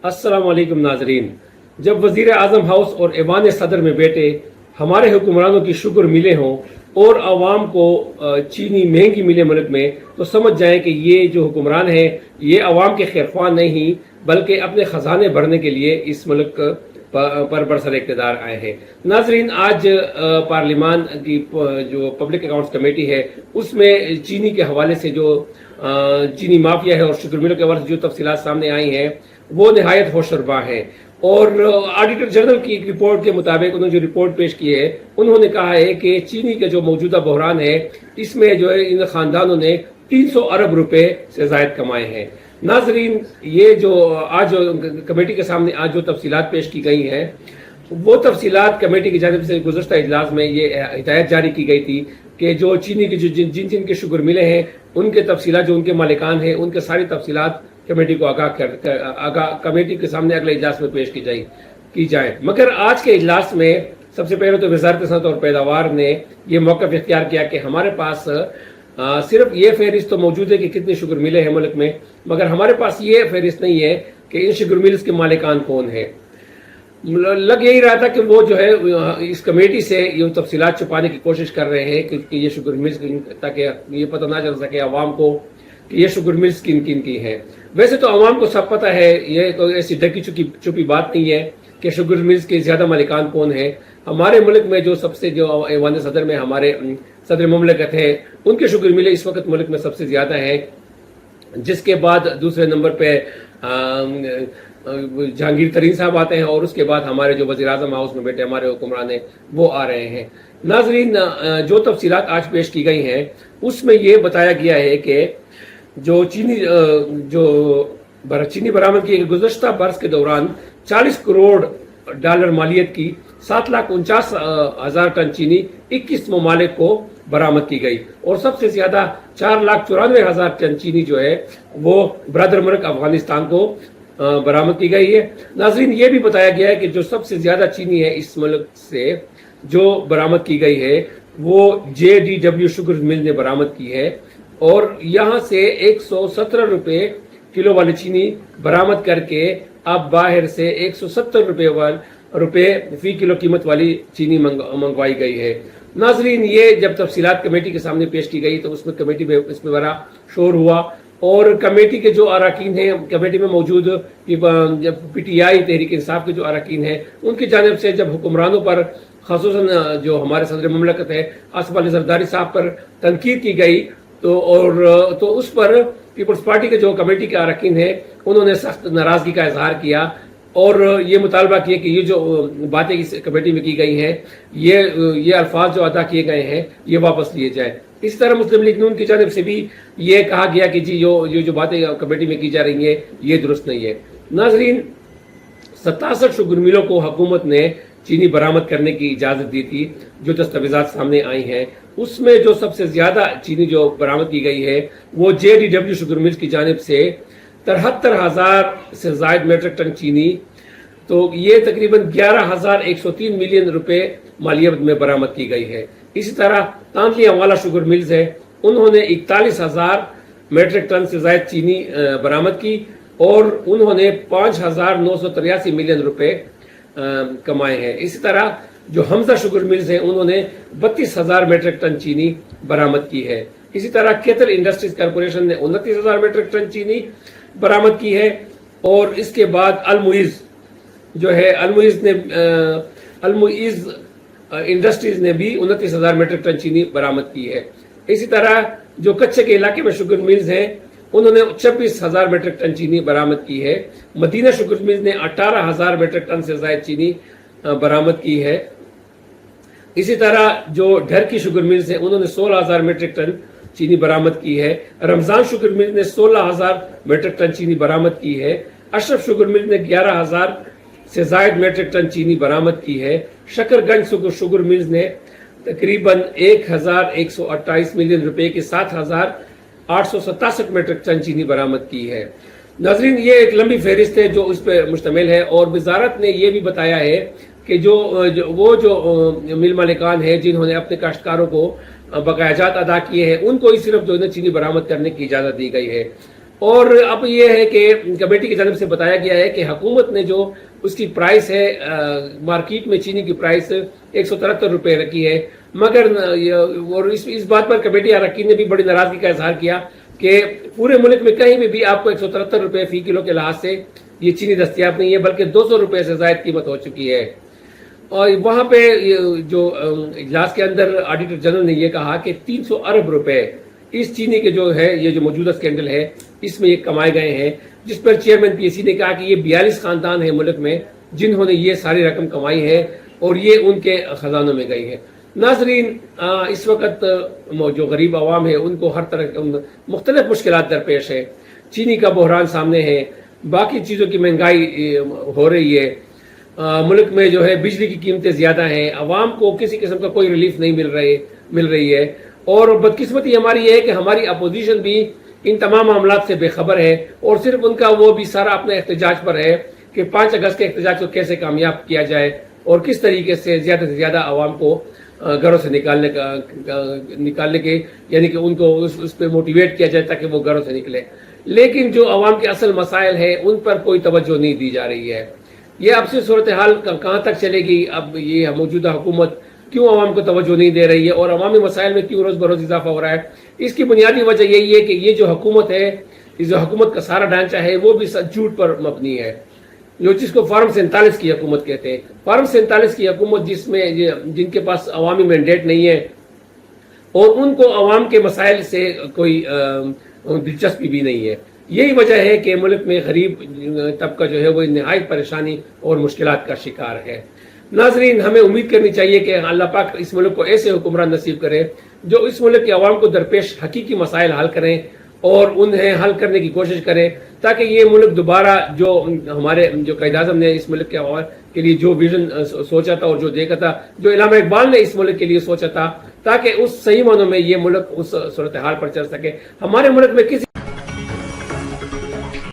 अस्सलाम वालेकुम नाजरीन। जब वजीर आजम हाउस और ऐवान सदर में बैठे हमारे हुक्मरानों की शुक्र मिले हों और आवाम को चीनी महंगी मिले मुल्क में, तो समझ जाएं कि ये जो हुक्मरान हैं ये आवाम के खैरख्वाह नहीं बल्कि अपने खजाने भरने के लिए इस मुल्क पर बरसर इक़्तिदार आए हैं। नाजरीन, आज पार्लिमान की जो पब्लिक अकाउंट्स कमेटी है उसमें चीनी के हवाले से जो चीनी माफिया है और शुगर मिलों के हवाले से जो तफसीलात सामने आई हैं वो नहायत होशरबा है। और ऑडिटर जनरल की एक रिपोर्ट के मुताबिक उन्होंने जो रिपोर्ट पेश की है उन्होंने कहा है कि चीनी का जो मौजूदा बहरान है इसमें जो है इन खानदानों ने 300 अरब रुपए से जायद कमाए हैं। नाजरीन, ये जो आज कमेटी के सामने आज जो तफसीलात पेश की गई हैं वो तफसीलात कमेटी की जानिब से गुज़श्ता इजलास में ये हिदायत जारी की गई थी कि जो चीनी की जिन जिन के शुगर मिले हैं उनके तफसीलात जो उनके मालिकान हैं उनके सारी तफसीलात कमेटी को कमेटी के सामने अगले इजलास में पेश की जाए। मगर आज के इजलास में सबसे पहले तो वज़ारत सनअत और पैदावार ने यह मौक़िफ़ इख्तियार किया कि हमारे पास सिर्फ ये फहरिस्त तो मौजूद है कि कितने शुगर मिले हैं मुल्क में, मगर हमारे पास ये फहरिस्त नहीं है कि इन शुगर मिल्स के मालिकान कौन है। लग यही रहा था कि वो जो है इस कमेटी से ये तफसीलात छुपाने की कोशिश कर रहे हैं कि ये शुगर मिल्स, ताकि ये पता ना चल सके आवाम को कि ये शुगर मिल्स किन किन की है। वैसे तो आवाम को सब पता है, ये तो ऐसी ढकी छुपी बात नहीं है कि शुगर मिल्स के ज्यादा मालिकान कौन है। हमारे मुल्क में जो सबसे जो ऐवान सदर में हमारे सदर मुमलकत है उनके शुगर मिले इस वक्त मुल्क में सबसे ज्यादा है, जिसके बाद दूसरे नंबर पे जहांगीर तरीन साहब आते हैं और उसके बाद हमारे जो वज़ीर आज़म हाउस में बैठे हमारे हुक्मरान हैं वो आ रहे हैं। नाजरीन, जो तफसीलात आज पेश की गई हैं उसमें ये बताया गया है कि जो चीनी बरामद की गुज़श्ता बरस के दौरान 40 करोड़ डॉलर मालियत की 7,49,000 टन चीनी 21 ममालिक को बरामद की गई और सबसे ज्यादा 4,94,000 टन चीनी जो है वो ब्रदर मुल्क अफगानिस्तान को बरामद की गई है। नाजरीन, ये भी बताया गया है कि जो सबसे ज्यादा चीनी है इस मुल्क से जो बरामद की गई है वो JDW शुगर मिल ने बरामद की है और यहाँ से 117 रुपए किलो वाली चीनी बरामद करके अब बाहर से 170 रुपए फी किलो कीमत वाली चीनी मंगवाई गई है। नाजरीन, ये जब तफसीलात कमेटी के सामने पेश की गई तो उसमें कमेटी में इसमें बड़ा शोर हुआ और कमेटी के जो अरकान हैं, कमेटी में मौजूद PTI तहरीक इंसाफ के जो अरकान हैं उनकी जानिब से जब हुक्मरानों पर ख़ुसूसन जो हमारे सदर मुमलकत है आसिफ अली ज़रदारी साहब पर तनकीद की गई तो उस पर पीपल्स पार्टी के जो कमेटी के अरकान हैं उन्होंने सख्त नाराजगी का इजहार किया और ये मुतालबा किया कि ये जो बातें इस कमेटी में की गई हैं ये अल्फाज जो अदा किए गए हैं ये वापस लिए जाए। इसी तरह मुस्लिम लीग नून की जानिब से भी ये कहा गया कि जी ये जो बातें कमेटी में की जा रही हैं ये दुरुस्त नहीं है। नाजरीन, 67 शुगर मिलों को हुकूमत ने चीनी बरामद करने की इजाजत दी थी। जो दस्तावेजात सामने आई हैं उसमें जो सबसे ज्यादा चीनी जो बरामद की गई है वो JDW शुगर मिल्स की जानिब से 73,000 से जायद मेट्रिक टन चीनी, तो ये तकरीबन 11,103 मिलियन रुपए मालियत में बरामद की गई है। इसी तरह तांतली वाला शुगर मिल्स है, उन्होंने 41,000 मेट्रिक टन से जायद चीनी बरामद की और उन्होंने 5,983 मिलियन रुपए कमाए हैं। इसी तरह जो हमजा शुगर मिल्स हैं उन्होंने 32,000 मेट्रिक टन चीनी बरामद की है। इसी तरह केतल इंडस्ट्रीज कॉर्पोरेशन ने 29,000 मेट्रिक टन चीनी बरामद की है और इसके बाद अलमुइज जो है अलमुइज इंडस्ट्रीज ने भी 29,000 मेट्रिक टन चीनी बरामद की है। इसी तरह जो कच्चे के इलाके में शुगर मिल्स हैं उन्होंने 26,000 मेट्रिक टन चीनी बरामद की है। मदीना शुगर मिल्स ने 18,000 मेट्रिक टन से ज्यादा चीनी बरामद की है। इसी तरह जो ढर की शुगर मिल्स हैं उन्होंने 16,000 मेट्रिक टन चीनी बरामद की है। रमजान शुगर मिल ने 16,000 मेट्रिक टन चीनी बरामद की है। अशरफ शुगर मिल ने 11,000 से जायद मेट्रिक टन चीनी बरामद की है। शकरगंज शुगर मिल्स ने तकरीबन 1,128 मिलियन रुपए की 7,867 मेट्रिक टन चीनी बरामद की है। नाजरीन, ये एक लंबी फहरिस्त है जो इस पर मुश्तमिल है और वजारत ने यह भी बताया है कि जो मिल मालिकान है जिन्होंने अपने काश्तकारों को बकायाजात अदा किए हैं उनको ही सिर्फ जो चीनी बरामद करने की इजाजत दी गई है اور اب یہ ہے کہ کمیٹی کی جانب سے بتایا گیا ہے کہ حکومت نے جو اس کی پرائس ہے مارکیٹ میں چینی کی پرائس 173 روپے رکھی ہے، مگر اور اس بات پر کمیٹی اراکین نے بھی بڑی ناراضگی کا اظہار کیا کہ پورے ملک میں کہیں بھی آپ کو 173 روپے فی کلو کے لحاظ سے یہ چینی دستیاب نہیں ہے، بلکہ 200 روپے سے زائد قیمت ہو چکی ہے۔ اور وہاں پہ جو اجلاس کے اندر آڈیٹر جنرل نے یہ کہا کہ 300 ارب روپے اس چینی کے جو ہے یہ جو موجودہ سکینڈل ہے اس میں یہ کمائے گئے ہیں، جس پر چیئرمین پی ایس سی نے کہا کہ یہ 42 خاندان ہیں ملک میں جنہوں نے یہ ساری رقم کمائی ہے اور یہ ان کے خزانوں میں گئی ہے۔ ناظرین، اس وقت جو غریب عوام ہے ان کو ہر طرح مختلف مشکلات درپیش ہے، چینی کا بحران سامنے ہے، باقی چیزوں کی مہنگائی ہو رہی ہے، ملک میں جو ہے بجلی کی قیمتیں زیادہ ہیں، عوام کو کسی قسم کا کوئی ریلیف نہیں مل رہی ہے، اور بدقسمتی ہماری یہ ہے کہ ہماری اپوزیشن بھی ان تمام معاملات سے بے خبر ہے، اور صرف ان کا وہ بھی سارا اپنے احتجاج پر ہے کہ 5 اگست کے احتجاج کو کیسے کامیاب کیا جائے اور کس طریقے سے زیادہ عوام کو گھروں سے نکالنے کے یعنی کہ ان کو اس پہ موٹیویٹ کیا جائے تاکہ وہ گھروں سے نکلے، لیکن جو عوام کے اصل مسائل ہیں ان پر کوئی توجہ نہیں دی جا رہی ہے۔ یہ اب سے صورتحال کہاں تک چلے گی؟ اب یہ موجودہ حکومت کیوں عوام کو توجہ نہیں دے رہی ہے اور عوامی مسائل میں کیوں روز بروز اضافہ ہو رہا ہے؟ اس کی بنیادی وجہ یہی ہے کہ یہ جو حکومت ہے، اس جو حکومت کا سارا ڈھانچہ ہے وہ بھی جھوٹ پر مبنی ہے، جس کو فارم 47 کی حکومت کہتے ہیں۔ فارم 47 کی حکومت جن کے پاس عوامی مینڈیٹ نہیں ہے اور ان کو عوام کے مسائل سے کوئی دلچسپی بھی نہیں ہے، یہی وجہ ہے کہ ملک میں غریب طبقہ جو ہے وہ نہایت پریشانی اور مشکلات کا شکار ہے۔ ناظرین، ہمیں امید کرنی چاہیے کہ اللہ پاک اس ملک کو ایسے حکمران نصیب کرے جو اس ملک کے عوام کو درپیش حقیقی مسائل حل کریں اور انہیں حل کرنے کی کوشش کریں، تاکہ یہ ملک دوبارہ جو ہمارے جو قائد اعظم نے اس ملک کے عوام کے لیے جو ویژن سوچا تھا اور جو دیکھا تھا، جو علامہ اقبال نے اس ملک کے لیے سوچا تھا، تاکہ اس صحیح معنوں میں یہ ملک اس صورتحال پر چل سکے۔ ہمارے ملک میں کسی